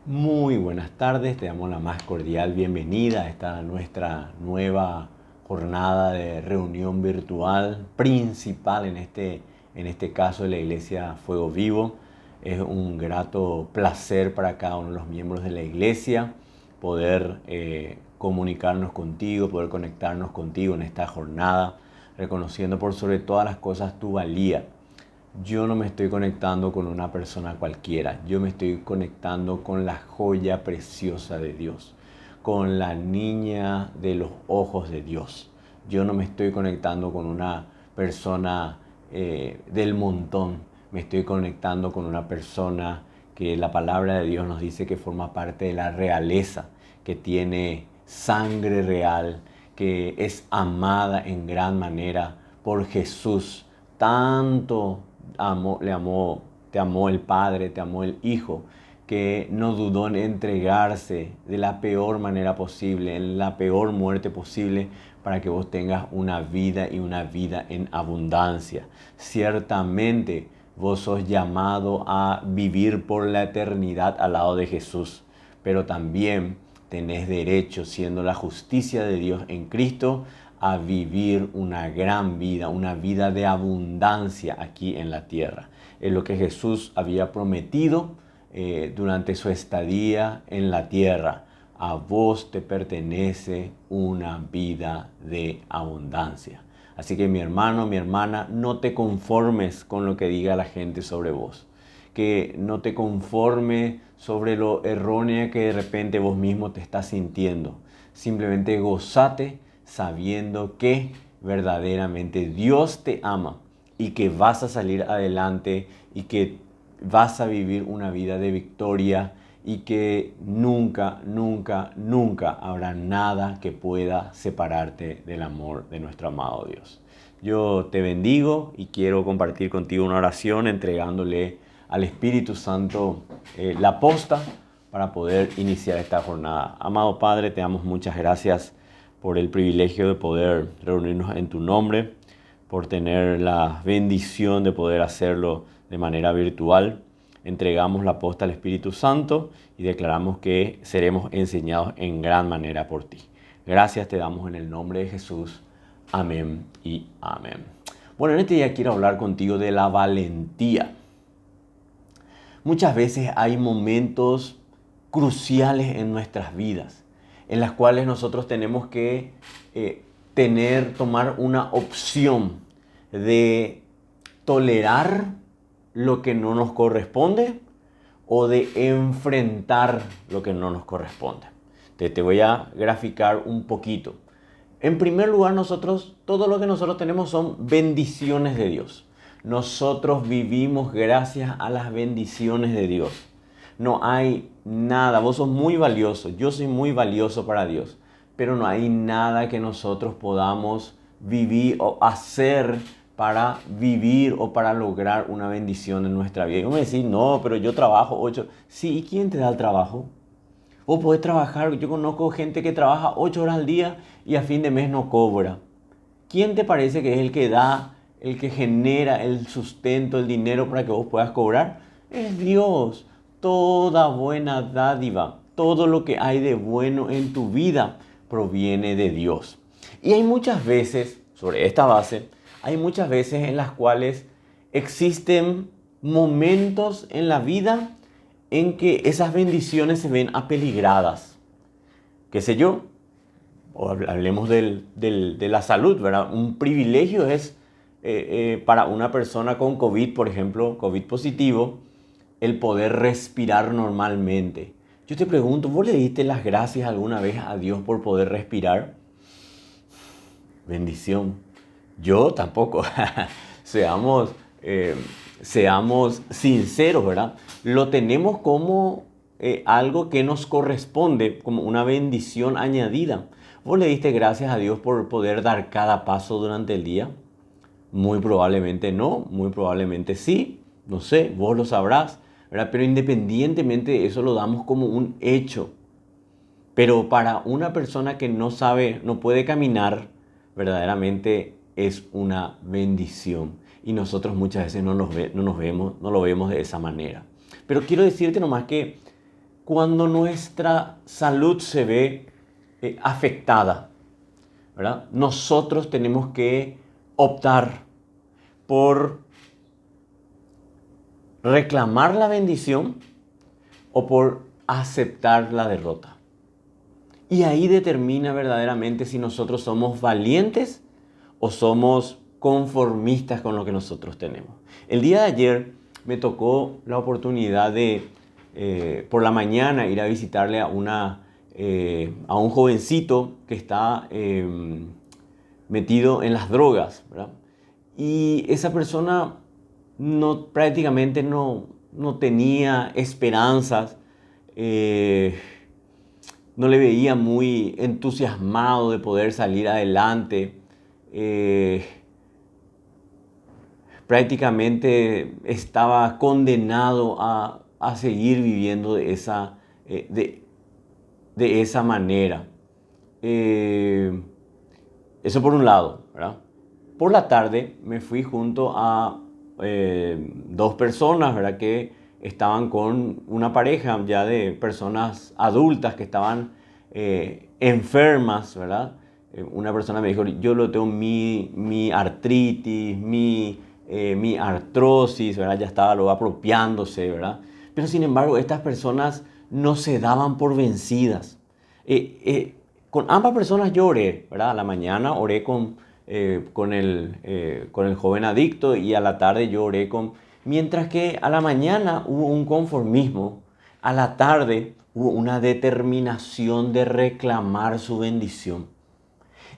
Muy buenas tardes, te damos la más cordial bienvenida a esta nuestra nueva jornada de reunión virtual principal en este caso de la Iglesia Fuego Vivo. Es un grato placer para cada uno de los miembros de la Iglesia poder comunicarnos contigo, poder conectarnos contigo en esta jornada, reconociendo por sobre todas las cosas tu valía. Yo no me estoy conectando con una persona cualquiera, yo me estoy conectando con la joya preciosa de Dios, con la niña de los ojos de Dios. Yo no me estoy conectando con una persona del montón, me estoy conectando con una persona que la palabra de Dios nos dice que forma parte de la realeza, que tiene sangre real, que es amada en gran manera por Jesús. Tanto te amó el Padre, te amó el Hijo, que no dudó en entregarse de la peor manera posible, en la peor muerte posible, para que vos tengas una vida y una vida en abundancia. Ciertamente vos sos llamado a vivir por la eternidad al lado de Jesús, pero también tenés derecho, siendo la justicia de Dios en Cristo, a vivir una gran vida, una vida de abundancia aquí en la tierra. Es lo que Jesús había prometido durante su estadía en la tierra. A vos te pertenece una vida de abundancia. Así que mi hermano, mi hermana, no te conformes con lo que diga la gente sobre vos. Que no te conformes sobre lo errónea que de repente vos mismo te estás sintiendo. Simplemente gozate sabiendo que verdaderamente Dios te ama y que vas a salir adelante y que vas a vivir una vida de victoria y que nunca, nunca, nunca habrá nada que pueda separarte del amor de nuestro amado Dios. Yo te bendigo y quiero compartir contigo una oración entregándole al Espíritu Santo la posta para poder iniciar esta jornada. Amado Padre, te damos muchas gracias por el privilegio de poder reunirnos en tu nombre, por tener la bendición de poder hacerlo de manera virtual. Entregamos la posta al Espíritu Santo y declaramos que seremos enseñados en gran manera por ti. Gracias te damos en el nombre de Jesús. Amén y amén. Bueno, en este día quiero hablar contigo de la valentía. Muchas veces hay momentos cruciales en nuestras vidas en las cuales nosotros tenemos que tomar una opción de tolerar lo que no nos corresponde o de enfrentar lo que no nos corresponde. Te voy a graficar un poquito. En primer lugar, todo lo que nosotros tenemos son bendiciones de Dios. Nosotros vivimos gracias a las bendiciones de Dios. No hay nada, vos sos muy valioso, yo soy muy valioso para Dios, pero no hay nada que nosotros podamos vivir o hacer para vivir o para lograr una bendición en nuestra vida. Y vos me decís, no, pero yo trabajo 8. Sí, ¿y quién te da el trabajo? Vos podés trabajar, yo conozco gente que trabaja 8 horas al día y a fin de mes no cobra. ¿Quién te parece que es el que da, el que genera el sustento, el dinero para que vos puedas cobrar? Es Dios. Toda buena dádiva, todo lo que hay de bueno en tu vida proviene de Dios. Y hay muchas veces, sobre esta base, hay muchas veces en las cuales existen momentos en la vida en que esas bendiciones se ven apeligradas. ¿Qué sé yo? O hablemos de la salud, ¿verdad? Un privilegio es para una persona con COVID, por ejemplo, COVID positivo, el poder respirar normalmente. Yo te pregunto, ¿vos le diste las gracias alguna vez a Dios por poder respirar? Bendición. Yo tampoco. Seamos, seamos sinceros, ¿verdad? Lo tenemos como algo que nos corresponde, como una bendición añadida. ¿Vos le diste gracias a Dios por poder dar cada paso durante el día? Muy probablemente no, muy probablemente sí. No sé, vos lo sabrás, ¿verdad? Pero independientemente de eso lo damos como un hecho. Pero para una persona que no sabe, no puede caminar, verdaderamente es una bendición. Y nosotros muchas veces no lo vemos de esa manera. Pero quiero decirte nomás que cuando nuestra salud se ve afectada, ¿verdad? Nosotros tenemos que optar por reclamar la bendición o por aceptar la derrota. Y ahí determina verdaderamente si nosotros somos valientes o somos conformistas con lo que nosotros tenemos. El día de ayer me tocó la oportunidad de, por la mañana, ir a visitarle a un jovencito que está metido en las drogas, ¿verdad? Y esa persona prácticamente no tenía esperanzas, no le veía muy entusiasmado de poder salir adelante. Prácticamente estaba condenado a seguir viviendo de esa manera. Eso por un lado, ¿verdad? Por la tarde me fui junto a dos personas, ¿verdad?, que estaban con una pareja ya de personas adultas que estaban enfermas, ¿verdad? Una persona me dijo, yo lo tengo mi artritis, mi artrosis, ¿verdad? Ya estaba luego apropiándose, ¿verdad? Pero sin embargo, estas personas no se daban por vencidas. Con ambas personas yo oré, ¿verdad? A la mañana oré con el joven adicto y a la tarde yo oré Mientras que a la mañana hubo un conformismo, a la tarde hubo una determinación de reclamar su bendición.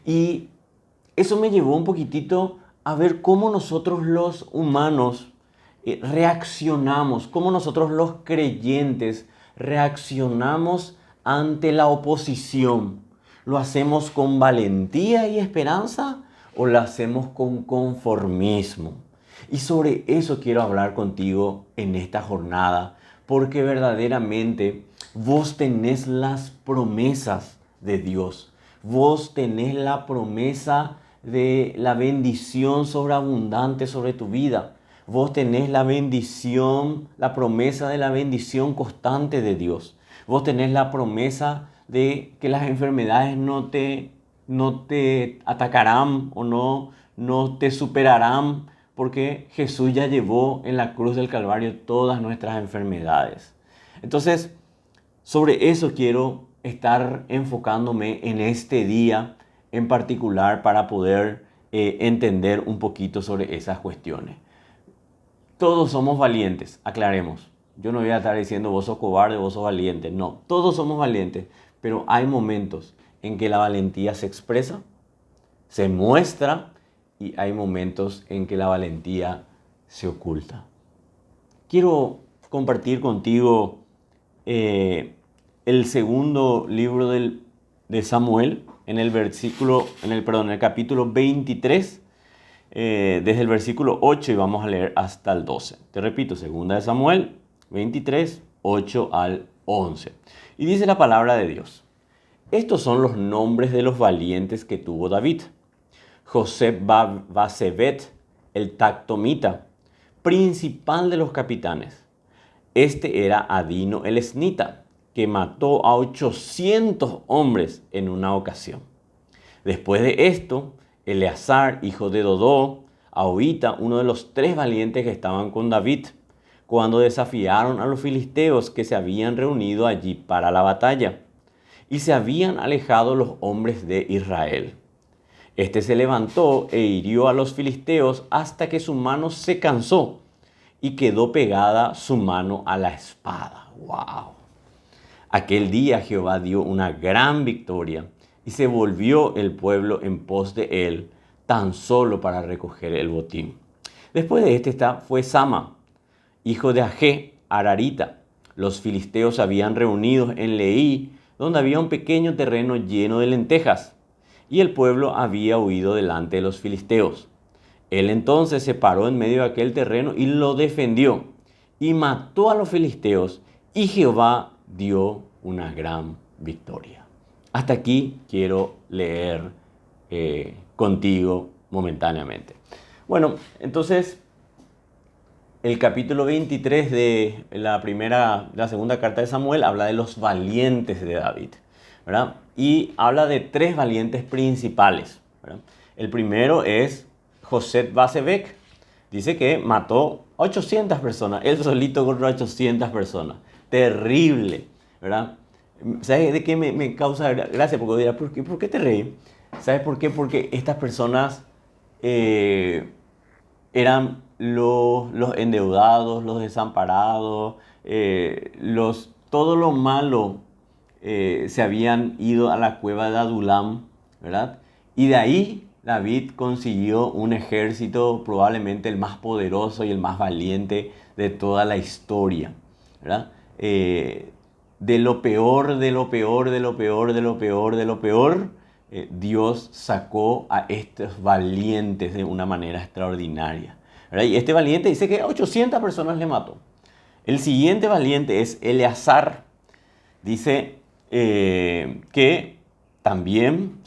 Y eso me llevó un poquitito a ver cómo nosotros los humanos reaccionamos, cómo nosotros los creyentes reaccionamos ante la oposición. ¿Lo hacemos con valentía y esperanza o lo hacemos con conformismo? Y sobre eso quiero hablar contigo en esta jornada, porque verdaderamente vos tenés las promesas de Dios. Vos tenés la promesa de la bendición sobreabundante sobre tu vida. Vos tenés la bendición, la promesa de la bendición constante de Dios. Vos tenés la promesa de que las enfermedades no te atacarán o no te superarán, porque Jesús ya llevó en la cruz del Calvario todas nuestras enfermedades. Entonces, sobre eso quiero estar enfocándome en este día en particular para poder entender un poquito sobre esas cuestiones. Todos somos valientes, aclaremos. Yo no voy a estar diciendo vos sos cobarde, vos sos valiente. No, todos somos valientes, pero hay momentos en que la valentía se expresa, se muestra, y hay momentos en que la valentía se oculta. Quiero compartir contigo el segundo libro de Samuel, en el capítulo 23, desde el versículo 8 y vamos a leer hasta el 12. Te repito, segunda de Samuel 23, 8 al 11. Y dice la palabra de Dios: estos son los nombres de los valientes que tuvo David. José-Basebet, el Tactomita, principal de los capitanes. Este era Adino el Esnita, que mató a 800 hombres en una ocasión. Después de esto, Eleazar, hijo de Dodó, Ahorita, uno de los 3 valientes que estaban con David, cuando desafiaron a los filisteos que se habían reunido allí para la batalla, y se habían alejado los hombres de Israel. Este se levantó e hirió a los filisteos hasta que su mano se cansó y quedó pegada su mano a la espada. ¡Wow! Aquel día Jehová dio una gran victoria y se volvió el pueblo en pos de él, tan solo para recoger el botín. Después de este fue Sama, hijo de Agé, Ararita. Los filisteos se habían reunido en Leí, donde había un pequeño terreno lleno de lentejas, y el pueblo había huido delante de los filisteos. Él entonces se paró en medio de aquel terreno y lo defendió, y mató a los filisteos, y Jehová dio una gran victoria. Hasta aquí quiero leer contigo momentáneamente. Bueno, entonces el capítulo 23 de la segunda carta de Samuel habla de los valientes de David, ¿verdad? Y habla de tres valientes principales, ¿verdad? El primero es José Basebek. Dice que mató 800 personas, él solito contra 800 personas. Terrible, ¿verdad? ¿Sabes de qué me causa gracia? Porque dirás, ¿por qué te reí? ¿Sabes por qué? Porque estas personas eran los endeudados, los desamparados, todo lo malo se habían ido a la cueva de Adulam, ¿verdad? Y de ahí David consiguió un ejército probablemente el más poderoso y el más valiente de toda la historia, ¿verdad? De lo peor, de lo peor, de lo peor, de lo peor, de lo peor, Dios sacó a estos valientes de una manera extraordinaria, ¿verdad? Y este valiente dice que 800 personas le mató. El siguiente valiente es Eleazar. Dice que también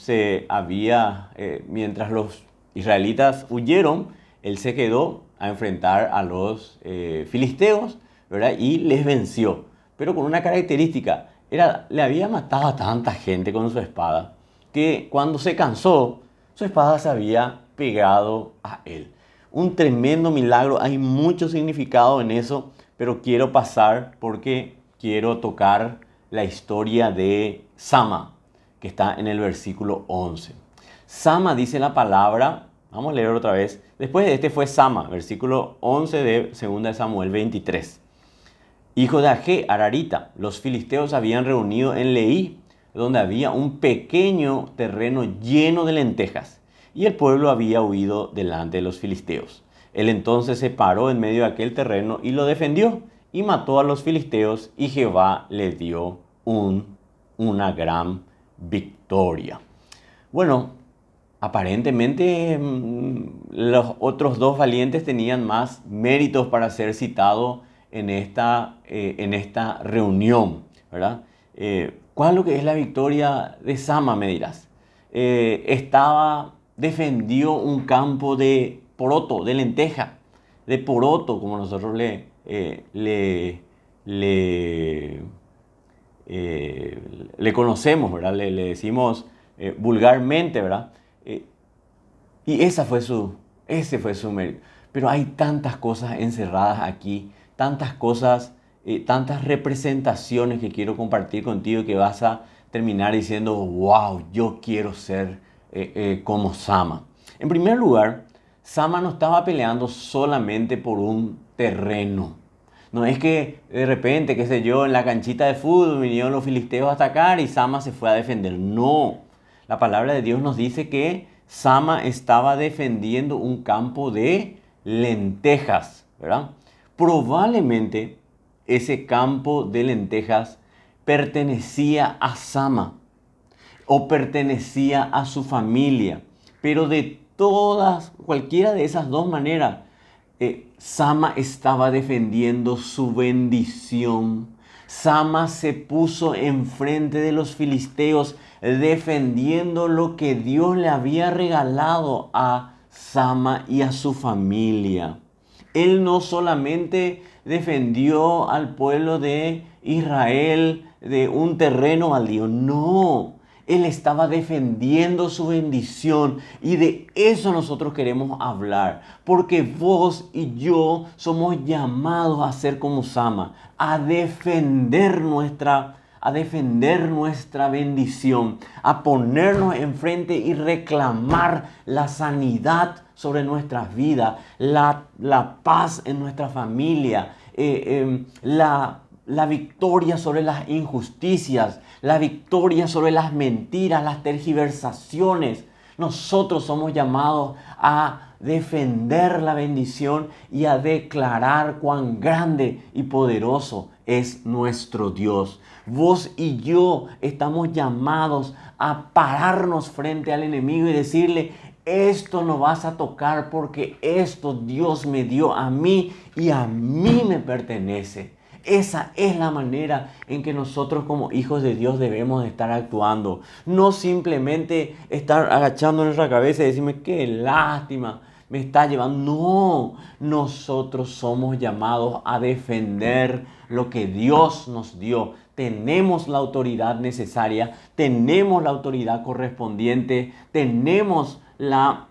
mientras los israelitas huyeron, él se quedó a enfrentar a los filisteos, ¿verdad? Y les venció. Pero con una característica, le había matado a tanta gente con su espada, que cuando se cansó, su espada se había pegado a él. Un tremendo milagro, hay mucho significado en eso, pero quiero pasar porque quiero tocar la historia de Sama, que está en el versículo 11. Sama dice la palabra, vamos a leer otra vez. Después de este fue Sama, versículo 11 de 2 de Samuel 23. Hijo de Agé, Ararita, los filisteos habían reunido en Leí, donde había un pequeño terreno lleno de lentejas, y el pueblo había huido delante de los filisteos. Él entonces se paró en medio de aquel terreno y lo defendió, y mató a los filisteos, y Jehová le dio una gran victoria. Bueno, aparentemente los otros dos valientes tenían más méritos para ser citados en esta reunión, ¿verdad? ¿Cuál es lo que es la victoria de Sama, me dirás? Defendió un campo de poroto, de lenteja, de poroto, como nosotros le conocemos, ¿verdad? Le decimos vulgarmente, ¿verdad? Y ese fue su mérito. Pero hay tantas cosas encerradas aquí, tantas cosas, tantas representaciones que quiero compartir contigo, que vas a terminar diciendo, wow, yo quiero ser como Sama. En primer lugar, Sama no estaba peleando solamente por un terreno. No es que de repente, qué sé yo, en la canchita de fútbol vinieron los filisteos a atacar y Sama se fue a defender. No, la palabra de Dios nos dice que Sama estaba defendiendo un campo de lentejas, ¿verdad? Probablemente ese campo de lentejas pertenecía a Sama o pertenecía a su familia, pero de cualquiera de esas dos maneras, Sama estaba defendiendo su bendición. Sama se puso enfrente de los filisteos defendiendo lo que Dios le había regalado a Sama y a su familia. Él no solamente defendió al pueblo de Israel de un terreno baldío, no. Él estaba defendiendo su bendición y de eso nosotros queremos hablar. Porque vos y yo somos llamados a ser como Sama, a defender nuestra bendición, a ponernos enfrente y reclamar la sanidad sobre nuestras vidas, la paz en nuestra familia, la victoria sobre las injusticias, la victoria sobre las mentiras, las tergiversaciones. Nosotros somos llamados a defender la bendición y a declarar cuán grande y poderoso es nuestro Dios. Vos y yo estamos llamados a pararnos frente al enemigo y decirle, esto no vas a tocar porque esto Dios me dio a mí y a mí me pertenece. Esa es la manera en que nosotros como hijos de Dios debemos de estar actuando. No simplemente estar agachando nuestra cabeza y decirme, qué lástima. me está llevando. No, nosotros somos llamados a defender lo que Dios nos dio. Tenemos la autoridad necesaria, tenemos la autoridad correspondiente, tenemos la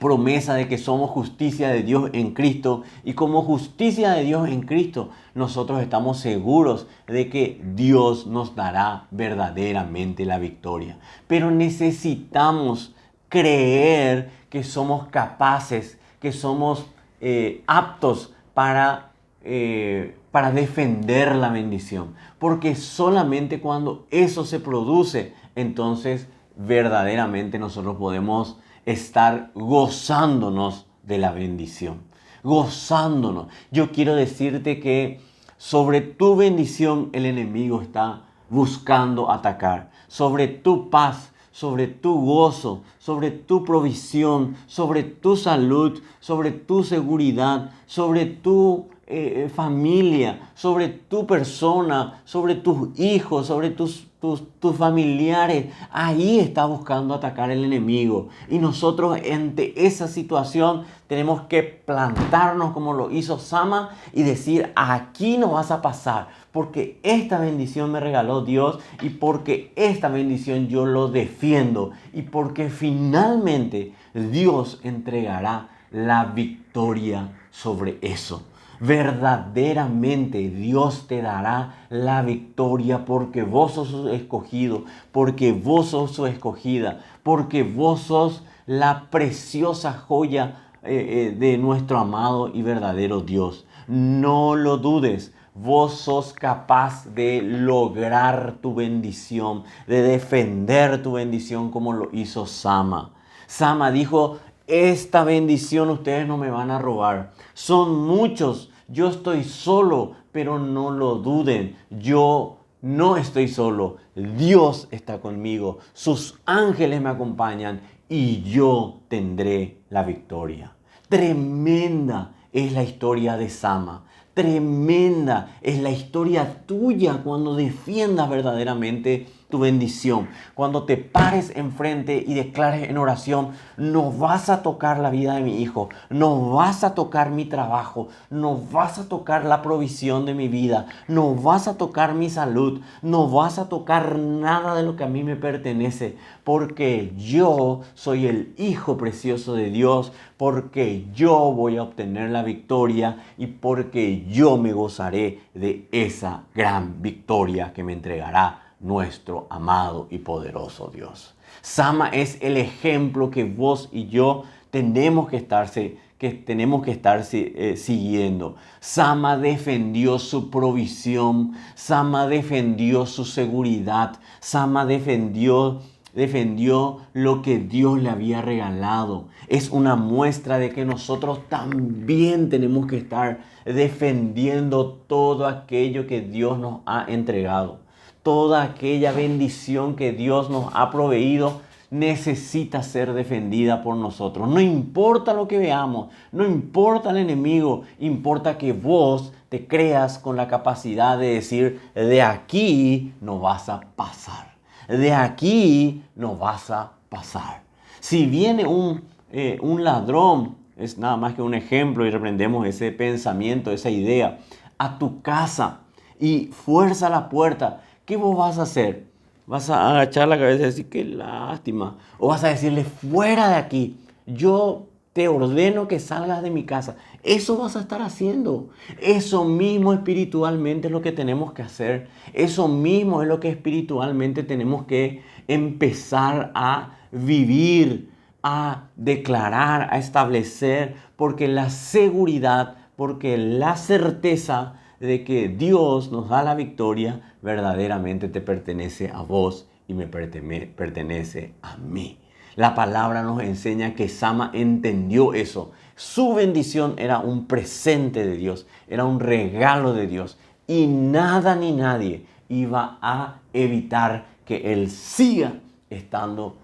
promesa de que somos justicia de Dios en Cristo, y como justicia de Dios en Cristo nosotros estamos seguros de que Dios nos dará verdaderamente la victoria. Pero necesitamos creer que somos capaces, que somos aptos para defender la bendición, porque solamente cuando eso se produce, entonces verdaderamente nosotros podemos estar gozándonos de la bendición, gozándonos. Yo quiero decirte que sobre tu bendición el enemigo está buscando atacar, sobre tu paz, sobre tu gozo, sobre tu provisión, sobre tu salud, sobre tu seguridad, sobre tu familia, sobre tu persona, sobre tus hijos, sobre tus familiares. Ahí está buscando atacar el enemigo. Y nosotros ante esa situación tenemos que plantarnos como lo hizo Sama y decir: aquí no vas a pasar, porque esta bendición me regaló Dios, y porque esta bendición yo lo defiendo, y porque finalmente Dios entregará la victoria sobre eso. Verdaderamente Dios te dará la victoria, porque vos sos su escogido, porque vos sos su escogida, porque vos sos la preciosa joya de nuestro amado y verdadero Dios. No lo dudes. Vos sos capaz de lograr tu bendición, de defender tu bendición como lo hizo Sama. Sama dijo: esta bendición ustedes no me van a robar. Son muchos, yo estoy solo, pero no lo duden. Yo no estoy solo, Dios está conmigo, sus ángeles me acompañan y yo tendré la victoria. Tremenda es la historia de Sama. Tremenda es la historia tuya cuando defiendas verdaderamente tu bendición. Cuando te pares enfrente y declares en oración: no vas a tocar la vida de mi hijo, no vas a tocar mi trabajo, no vas a tocar la provisión de mi vida, no vas a tocar mi salud, no vas a tocar nada de lo que a mí me pertenece, porque yo soy el hijo precioso de Dios, porque yo voy a obtener la victoria y porque yo me gozaré de esa gran victoria que me entregará nuestro amado y poderoso Dios. Sama es el ejemplo que vos y yo tenemos que estar siguiendo. Sama defendió su provisión, Sama defendió su seguridad, Sama defendió lo que Dios le había regalado. Es una muestra de que nosotros también tenemos que estar defendiendo todo aquello que Dios nos ha entregado. Toda aquella bendición que Dios nos ha proveído necesita ser defendida por nosotros. No importa lo que veamos, no importa el enemigo, importa que vos te creas con la capacidad de decir: de aquí no vas a pasar. De aquí no vas a pasar. Si viene un ladrón, es nada más que un ejemplo y reprendemos ese pensamiento, esa idea, a tu casa y fuerza la puerta, ¿qué vos vas a hacer? ¿Vas a agachar la cabeza y decir: qué lástima? ¿O vas a decirle: fuera de aquí, yo te ordeno que salgas de mi casa? Eso vas a estar haciendo. Eso mismo espiritualmente es lo que tenemos que hacer. Eso mismo es lo que espiritualmente tenemos que empezar a vivir, a declarar, a establecer, porque la seguridad, porque la certeza de que Dios nos da la victoria verdaderamente te pertenece a vos y me pertenece a mí. La palabra nos enseña que Sama entendió eso. Su bendición era un presente de Dios, era un regalo de Dios, y nada ni nadie iba a evitar que él siga estando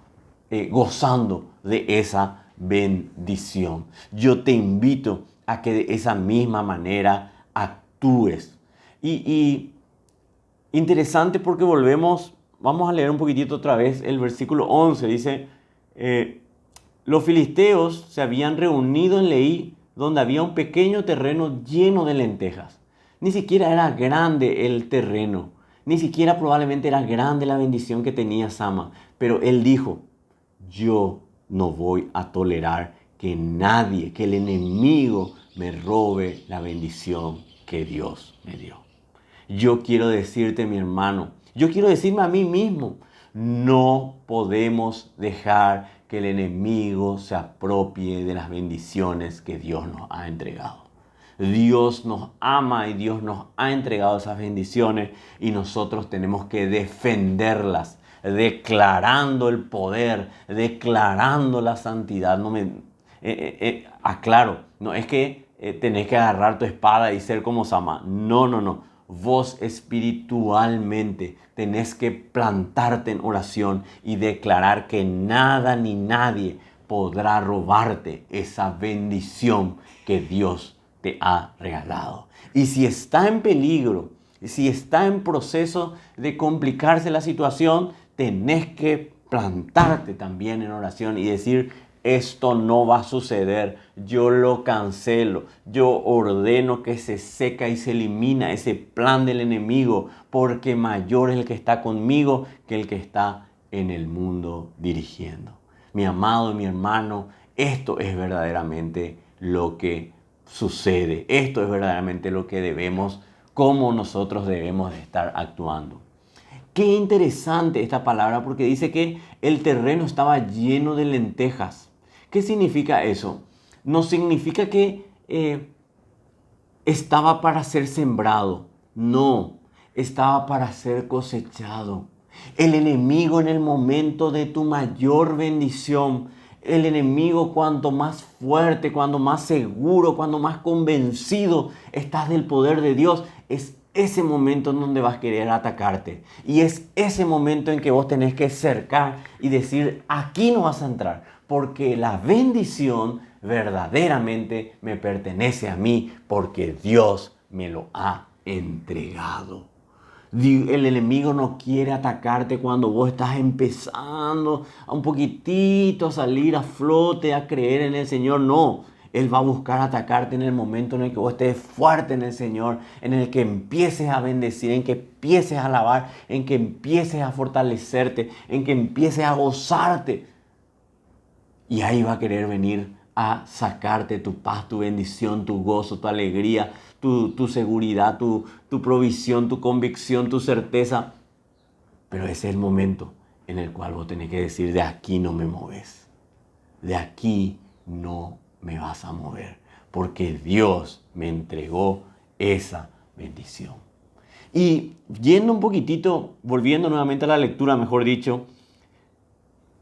gozando de esa bendición. Yo te invito a que de esa misma manera actúes. Y interesante, porque vamos a leer un poquitito otra vez el versículo 11. Dice: Los filisteos se habían reunido en Leí, donde había un pequeño terreno lleno de lentejas. Ni siquiera era grande el terreno, ni siquiera probablemente era grande la bendición que tenía Sama, pero él dijo: yo no voy a tolerar que nadie, que el enemigo me robe la bendición que Dios me dio. Yo quiero decirte, mi hermano, yo quiero decirme a mí mismo, no podemos dejar que el enemigo se apropie de las bendiciones que Dios nos ha entregado. Dios nos ama y Dios nos ha entregado esas bendiciones y nosotros tenemos que defenderlas, declarando el poder, declarando la santidad. Aclaro, no es que tenés que agarrar tu espada y ser como Sama. No, no, no. Vos espiritualmente tenés que plantarte en oración y declarar que nada ni nadie podrá robarte esa bendición que Dios te ha regalado. Y si está en peligro, si está en proceso de complicarse la situación, tenés que plantarte también en oración y decir: esto no va a suceder, yo lo cancelo, yo ordeno que se seca y se elimina ese plan del enemigo, porque mayor es el que está conmigo que el que está en el mundo dirigiendo. Mi amado y mi hermano, esto es verdaderamente lo que sucede, esto es verdaderamente lo que debemos, cómo nosotros debemos de estar actuando. Qué interesante esta palabra, porque dice que el terreno estaba lleno de lentejas. ¿Qué significa eso? No significa que estaba para ser sembrado. No, estaba para ser cosechado. El enemigo, en el momento de tu mayor bendición, el enemigo, cuanto más fuerte, cuanto más seguro, cuanto más convencido estás del poder de Dios, es ese momento en donde vas a querer atacarte. Y es ese momento en que vos tenés que cercar y decir: aquí no vas a entrar, porque la bendición verdaderamente me pertenece a mí, porque Dios me lo ha entregado. El enemigo no quiere atacarte cuando vos estás empezando a un poquitito a salir a flote, a creer en el Señor. No, Él va a buscar atacarte en el momento en el que vos estés fuerte en el Señor, en el que empieces a bendecir, en que empieces a alabar, en que empieces a fortalecerte, en que empieces a gozarte. Y ahí va a querer venir a sacarte tu paz, tu bendición, tu gozo, tu alegría, tu seguridad, tu provisión, tu convicción, tu certeza. Pero ese es el momento en el cual vos tenés que decir: de aquí no me moves. De aquí no me vas a mover. Porque Dios me entregó esa bendición. Y yendo un poquitito, volviendo nuevamente a la lectura, mejor dicho,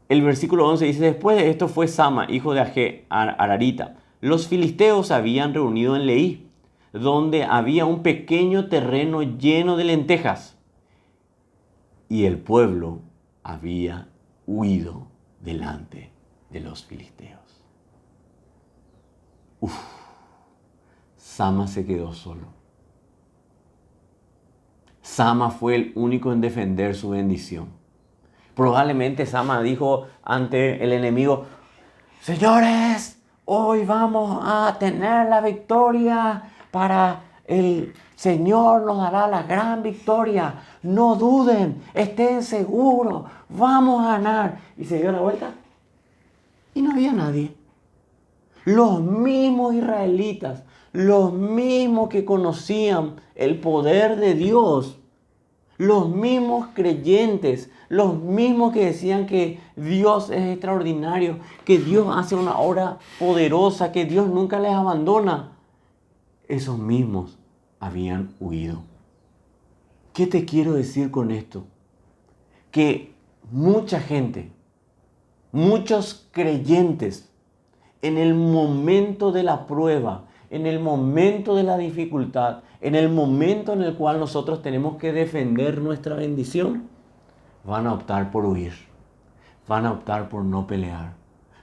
el versículo 11 dice: después de esto fue Sama, hijo de Ararita. Los filisteos se habían reunido en Leí, donde había un pequeño terreno lleno de lentejas. Y el pueblo había huido delante de los filisteos. Sama se quedó solo. Sama fue el único en defender su bendición. Probablemente Sama dijo ante el enemigo: señores, hoy vamos a tener la victoria, para el Señor nos dará la gran victoria. No duden, estén seguros, vamos a ganar. Y se dio la vuelta y no había nadie. Los mismos israelitas, los mismos que conocían el poder de Dios, los mismos creyentes, los mismos que decían que Dios es extraordinario, que Dios hace una obra poderosa, que Dios nunca les abandona, esos mismos habían huido. ¿Qué te quiero decir con esto? Que mucha gente, muchos creyentes, en el momento de la prueba, en el momento de la dificultad, en el momento en el cual nosotros tenemos que defender nuestra bendición, van a optar por huir, van a optar por no pelear,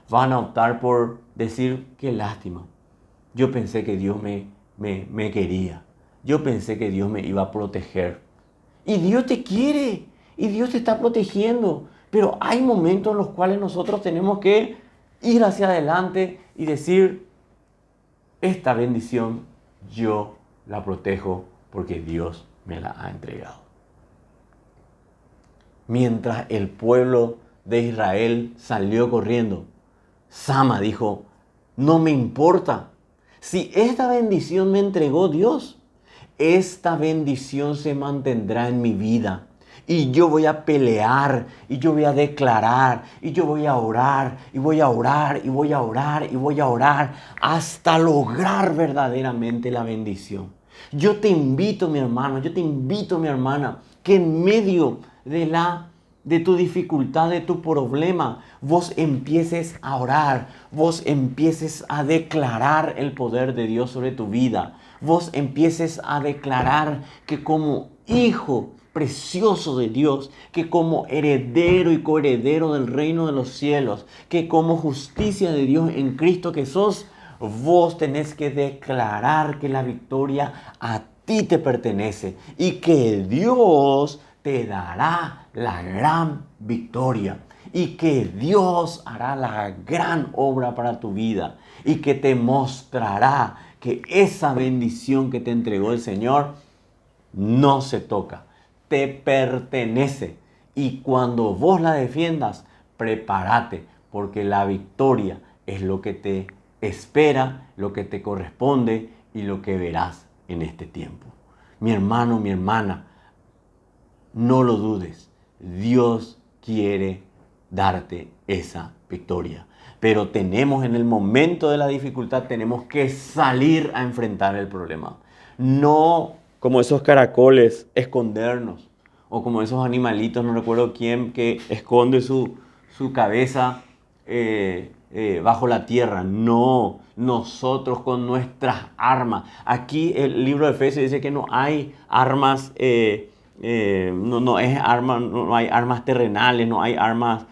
van a optar por decir: qué lástima, yo pensé que Dios me quería, yo pensé que Dios me iba a proteger. Y Dios te quiere, y Dios te está protegiendo, pero hay momentos en los cuales nosotros tenemos que ir hacia adelante y decir, esta bendición yo la protejo porque Dios me la ha entregado. Mientras el pueblo de Israel salió corriendo, Sama dijo, no me importa. Si esta bendición me entregó Dios, esta bendición se mantendrá en mi vida. Y yo voy a pelear, y yo voy a declarar, y yo voy a orar, y voy a orar, y voy a orar, y voy a orar, hasta lograr verdaderamente la bendición. Yo te invito, mi hermano, yo te invito, mi hermana, que en medio de tu dificultad, de tu problema, vos empieces a orar, vos empieces a declarar el poder de Dios sobre tu vida, vos empieces a declarar que como hijo precioso de Dios, que como heredero y coheredero del reino de los cielos, que como justicia de Dios en Cristo que sos, vos tenés que declarar que la victoria a ti te pertenece y que Dios te dará la gran victoria y que Dios hará la gran obra para tu vida y que te mostrará que esa bendición que te entregó el Señor no se toca, te pertenece. Y cuando vos la defiendas, prepárate, porque la victoria es lo que te espera, lo que te corresponde y lo que verás en este tiempo. Mi hermano, mi hermana, no lo dudes. Dios quiere darte esa victoria. Pero tenemos en el momento de la dificultad, tenemos que salir a enfrentar el problema. No como esos caracoles, escondernos. O como esos animalitos, no recuerdo quién, que esconde su cabeza bajo la tierra. No, nosotros con nuestras armas. Aquí el libro de Efesios dice que no hay armas, no hay armas terrenales, no hay armas,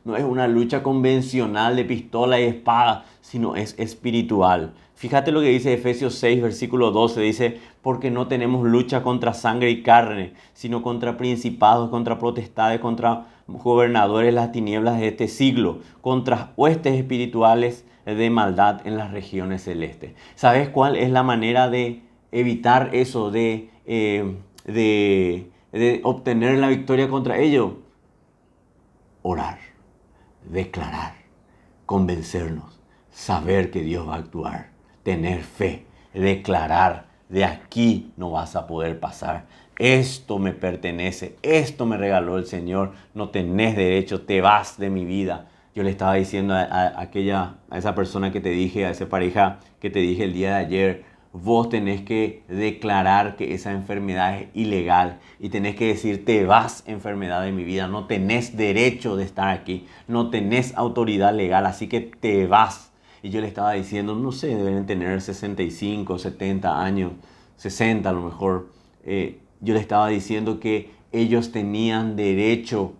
no es una lucha convencional de pistola y espada, sino es espiritual. Fíjate lo que dice Efesios 6, versículo 12, dice, porque no tenemos lucha contra sangre y carne, sino contra principados, contra potestades, contra gobernadores de las tinieblas de este siglo, contra huestes espirituales de maldad en las regiones celestes. ¿Sabes cuál es la manera de evitar eso, de obtener la victoria contra ello? Orar, declarar, convencernos, saber que Dios va a actuar, tener fe, declarar, de aquí no vas a poder pasar. Esto me pertenece, esto me regaló el Señor, no tenés derecho, te vas de mi vida. Yo le estaba diciendo a esa persona que te dije, a esa pareja que te dije el día de ayer, vos tenés que declarar que esa enfermedad es ilegal y tenés que decir, te vas, enfermedad de mi vida, no tenés derecho de estar aquí, no tenés autoridad legal, así que te vas. Y yo le estaba diciendo, no sé, deben tener 65, 70 años, 60 a lo mejor. Yo le estaba diciendo que ellos tenían derecho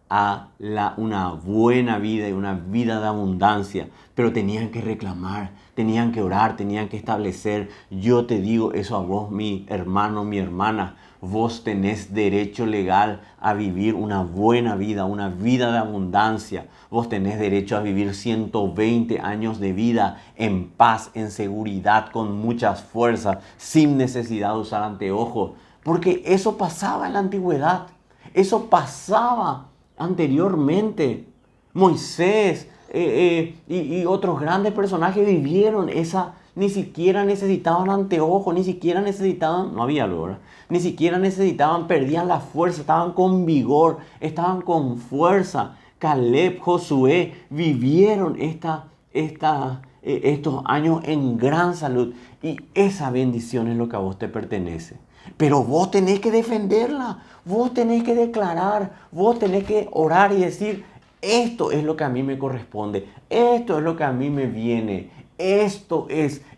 a una buena vida y una vida de abundancia, pero tenían que reclamar, tenían que orar, tenían que establecer. Yo te digo eso a vos, mi hermano, mi hermana, vos tenés derecho legal a vivir una buena vida, una vida de abundancia. Vos tenés derecho a vivir 120 años de vida en paz, en seguridad, con muchas fuerzas, sin necesidad de usar anteojos, porque eso pasaba en la antigüedad, eso pasaba anteriormente. Moisés y otros grandes personajes vivieron esa, ni siquiera necesitaban anteojos, ni siquiera necesitaban, no había luz, ¿verdad? Ni siquiera necesitaban, perdían la fuerza, estaban con vigor, estaban con fuerza. Caleb, Josué vivieron estos años en gran salud y esa bendición es lo que a vos te pertenece. Pero vos tenés que defenderla, vos tenés que declarar, vos tenés que orar y decir, esto es lo que a mí me corresponde, esto es lo que a mí me viene, esa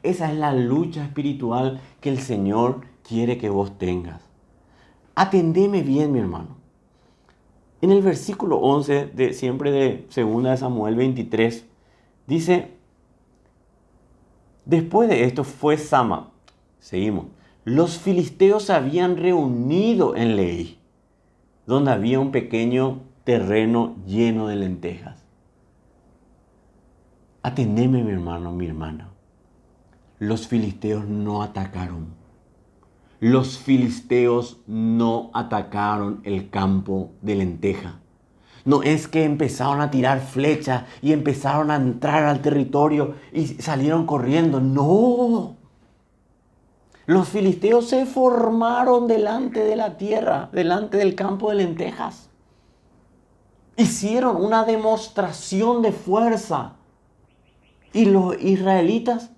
es la lucha espiritual que el Señor quiere que vos tengas. Atendeme bien, mi hermano. En el versículo 11 siempre de 2 Samuel 23, dice, después de esto fue Sama, seguimos, los filisteos se habían reunido en Lehi, donde había un pequeño terreno lleno de lentejas. Atendeme, mi hermano, mi hermana. Los filisteos no atacaron. Los filisteos no atacaron el campo de lenteja. No es que empezaron a tirar flechas y empezaron a entrar al territorio y salieron corriendo. No. Los filisteos se formaron delante de la tierra, delante del campo de lentejas. Hicieron una demostración de fuerza. Y los israelitas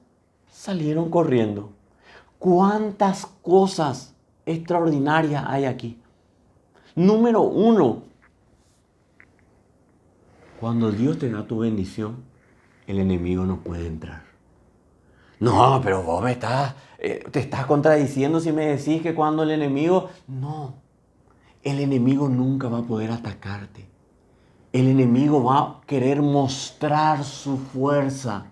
salieron corriendo. ¿Cuántas cosas extraordinarias hay aquí? Número uno, cuando Dios te da tu bendición, el enemigo no puede entrar. No, pero vos te estás contradiciendo si me decís que cuando el enemigo... No, el enemigo nunca va a poder atacarte. El enemigo va a querer mostrar su fuerza.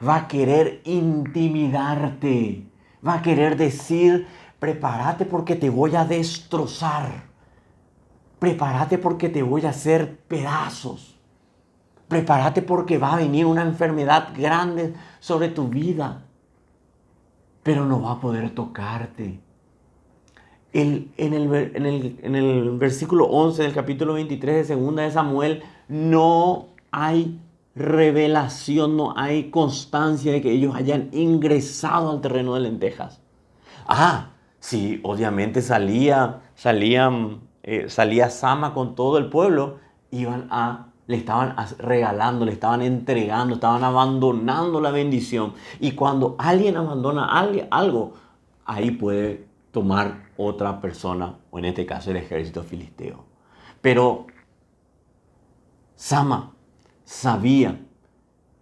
Va a querer intimidarte. Va a querer decir, prepárate porque te voy a destrozar. Prepárate porque te voy a hacer pedazos. Prepárate porque va a venir una enfermedad grande sobre tu vida. Pero no va a poder tocarte. En el versículo 11 del capítulo 23 de 2 de Samuel no hay revelación, no hay constancia de que ellos hayan ingresado al terreno de lentejas. Sí, obviamente salía Sama con todo el pueblo, le estaban regalando, le estaban entregando, estaban abandonando la bendición. Y cuando alguien abandona algo, ahí puede tomar otra persona, o en este caso el ejército filisteo. Pero Sama sabía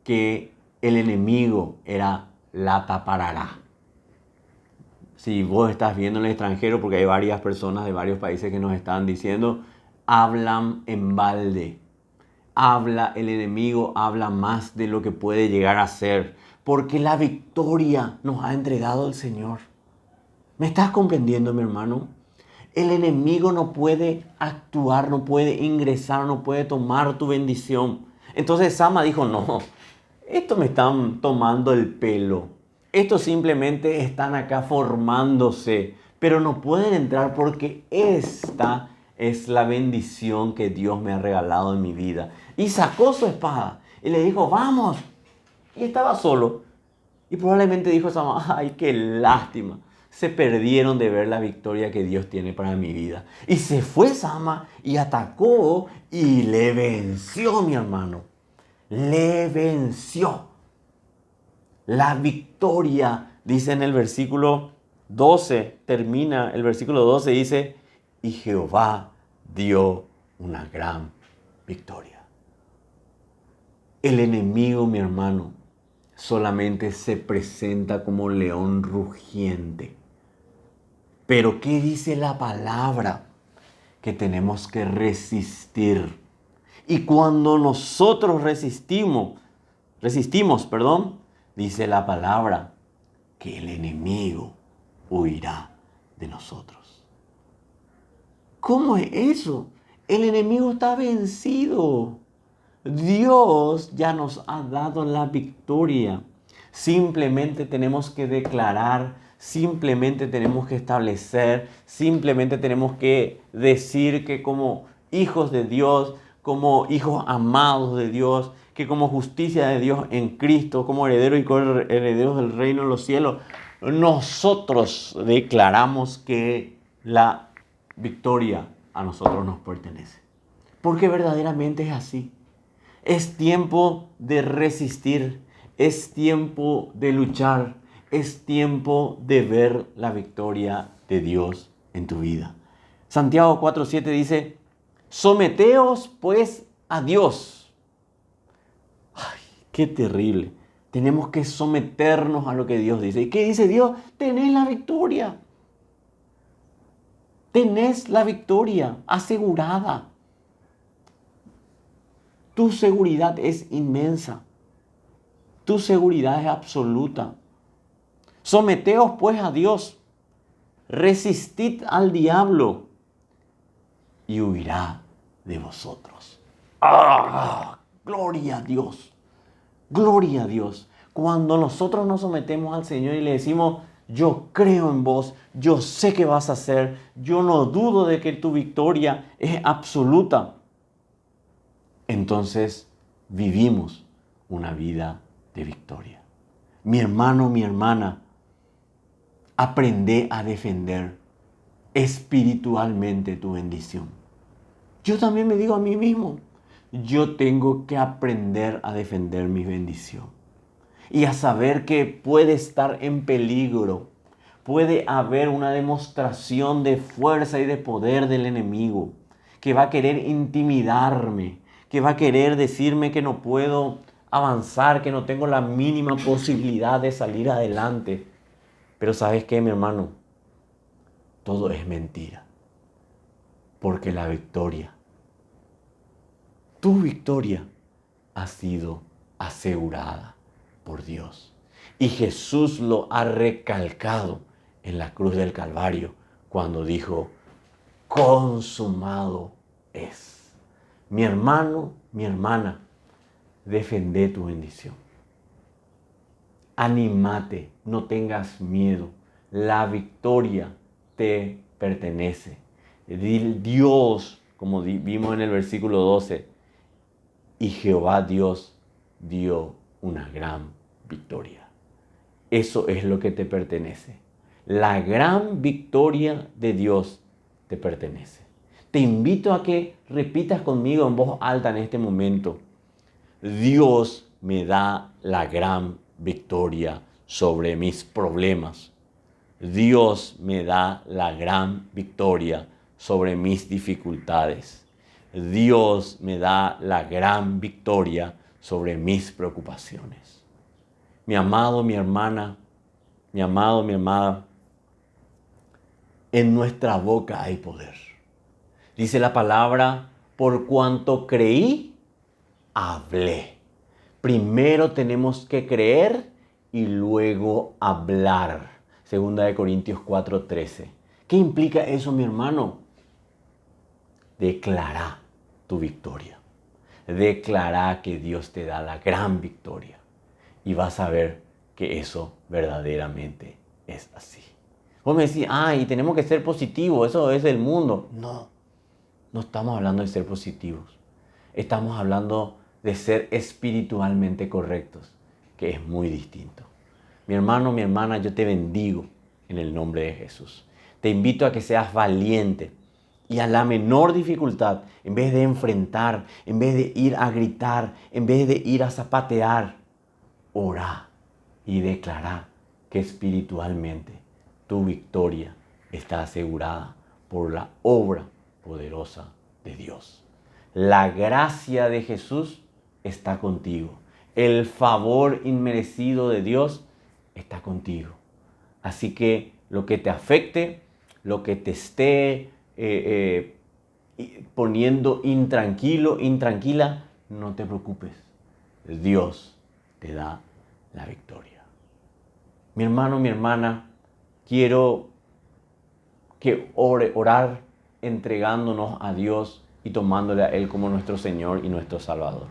que el enemigo era la taparará. Si vos estás viendo en el extranjero, porque hay varias personas de varios países que nos están diciendo, hablan en balde. El enemigo habla más de lo que puede llegar a ser, porque la victoria nos ha entregado el Señor. ¿Me estás comprendiendo, mi hermano? El enemigo no puede actuar, no puede ingresar, no puede tomar tu bendición. Entonces Sama dijo, no, esto me están tomando el pelo. Estos simplemente están acá formándose, pero no pueden entrar porque esta es la bendición que Dios me ha regalado en mi vida. Y sacó su espada y le dijo, vamos. Y estaba solo. Y probablemente dijo Sama, ay, qué lástima. Se perdieron de ver la victoria que Dios tiene para mi vida. Y se fue Sama y atacó y le venció, mi hermano. Le venció. La victoria, dice en el versículo 12, termina el versículo 12, dice, y Jehová dio una gran victoria. El enemigo, mi hermano, solamente se presenta como león rugiente. Pero ¿qué dice la palabra? Que tenemos que resistir. Y cuando nosotros resistimos, dice la palabra que el enemigo huirá de nosotros. ¿Cómo es eso? El enemigo está vencido. Dios ya nos ha dado la victoria. Simplemente tenemos que declarar, simplemente tenemos que establecer, simplemente tenemos que decir que como hijos de Dios, como hijos amados de Dios, que como justicia de Dios en Cristo, como herederos y coherederos del reino de los cielos, nosotros declaramos que la victoria a nosotros nos pertenece. Porque verdaderamente es así. Es tiempo de resistir, es tiempo de luchar, es tiempo de ver la victoria de Dios en tu vida. Santiago 4:7 dice, someteos pues a Dios. Ay, qué terrible. Tenemos que someternos a lo que Dios dice. ¿Y qué dice Dios? Tenés la victoria. Tenés la victoria asegurada. Tu seguridad es inmensa. Tu seguridad es absoluta. Someteos pues a Dios. Resistid al diablo y huirá de vosotros. ¡Ah! Gloria a Dios. Gloria a Dios. Cuando nosotros nos sometemos al Señor y le decimos, yo creo en vos, yo sé que vas a hacer, yo no dudo de que tu victoria es absoluta. Entonces vivimos una vida de victoria. Mi hermano, mi hermana, aprende a defender espiritualmente tu bendición. Yo también me digo a mí mismo, yo tengo que aprender a defender mi bendición y a saber que puede estar en peligro, puede haber una demostración de fuerza y de poder del enemigo que va a querer intimidarme, que va a querer decirme que no puedo avanzar, que no tengo la mínima posibilidad de salir adelante. Pero ¿sabes qué, mi hermano? Todo es mentira, porque la victoria, tu victoria, ha sido asegurada por Dios. Y Jesús lo ha recalcado en la cruz del Calvario cuando dijo, consumado es. Mi hermano, mi hermana, defende tu bendición. Anímate, no tengas miedo. La victoria te pertenece. Dios, como vimos en el versículo 12, y Jehová Dios dio una gran victoria. Eso es lo que te pertenece. La gran victoria de Dios te pertenece. Te invito a que repitas conmigo en voz alta en este momento. Dios me da la gran victoria sobre mis problemas. Dios me da la gran victoria sobre mis dificultades. Dios me da la gran victoria sobre mis preocupaciones. Mi amado, mi hermana, mi amado, mi amada, en nuestra boca hay poder. Dice la palabra, por cuanto creí, hablé. Primero tenemos que creer y luego hablar. Segunda de Corintios 4:13. ¿Qué implica eso, mi hermano? Declara tu victoria. Declara que Dios te da la gran victoria. Y vas a ver que eso verdaderamente es así. Vos me decís, y tenemos que ser positivos, eso es el mundo. No, no estamos hablando de ser positivos. Estamos hablando de ser espiritualmente correctos, que es muy distinto. Mi hermano, mi hermana, yo te bendigo en el nombre de Jesús. Te invito a que seas valiente y a la menor dificultad, en vez de enfrentar, en vez de ir a gritar, en vez de ir a zapatear, orá y declará que espiritualmente tu victoria está asegurada por la obra poderosa de Dios. La gracia de Jesús está contigo. El favor inmerecido de Dios está contigo. Así que lo que te afecte, lo que te esté poniendo intranquilo, intranquila, no te preocupes. Dios te da la victoria. Mi hermano, mi hermana, quiero que orar entregándonos a Dios y tomándole a Él como nuestro Señor y nuestro Salvador.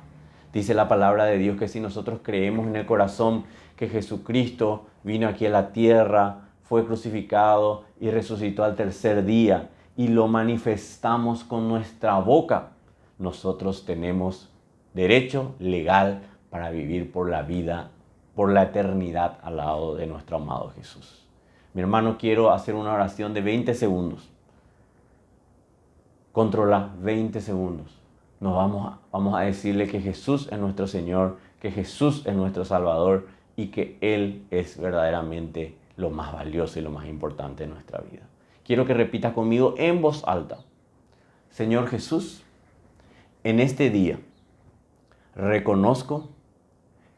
Dice la palabra de Dios que si nosotros creemos en el corazón que Jesucristo vino aquí a la tierra, fue crucificado y resucitó al tercer día y lo manifestamos con nuestra boca, nosotros tenemos derecho legal para vivir por la vida, por la eternidad al lado de nuestro amado Jesús. Mi hermano, quiero hacer una oración de 20 segundos. Controla 20 segundos. Vamos a decirle que Jesús es nuestro Señor, que Jesús es nuestro Salvador y que Él es verdaderamente lo más valioso y lo más importante de nuestra vida. Quiero que repitas conmigo en voz alta. Señor Jesús, en este día reconozco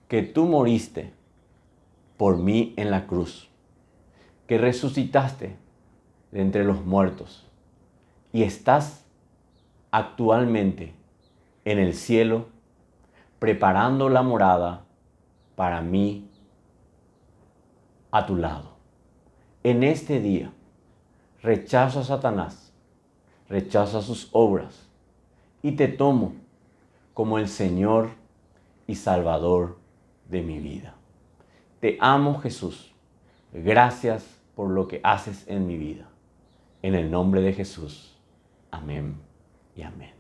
que tú moriste por mí en la cruz, que resucitaste de entre los muertos y estás actualmente en el cielo preparando la morada para mí a tu lado. En este día rechazo a Satanás, rechazo sus obras y te tomo como el Señor y Salvador de mi vida. Te amo, Jesús. Gracias por lo que haces en mi vida. En el nombre de Jesús. Amén y amén.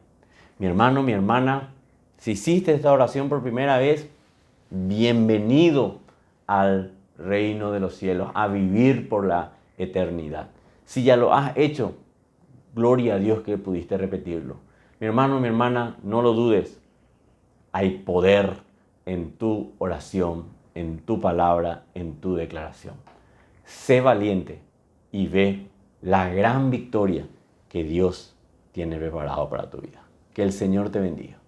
Mi hermano, mi hermana, si hiciste esta oración por primera vez, bienvenido al reino de los cielos, a vivir por la eternidad. Si ya lo has hecho, gloria a Dios que pudiste repetirlo. Mi hermano, mi hermana, no lo dudes. Hay poder en tu oración, en tu palabra, en tu declaración. Sé valiente y ve la gran victoria que Dios tiene preparado para tu vida. Que el Señor te bendiga.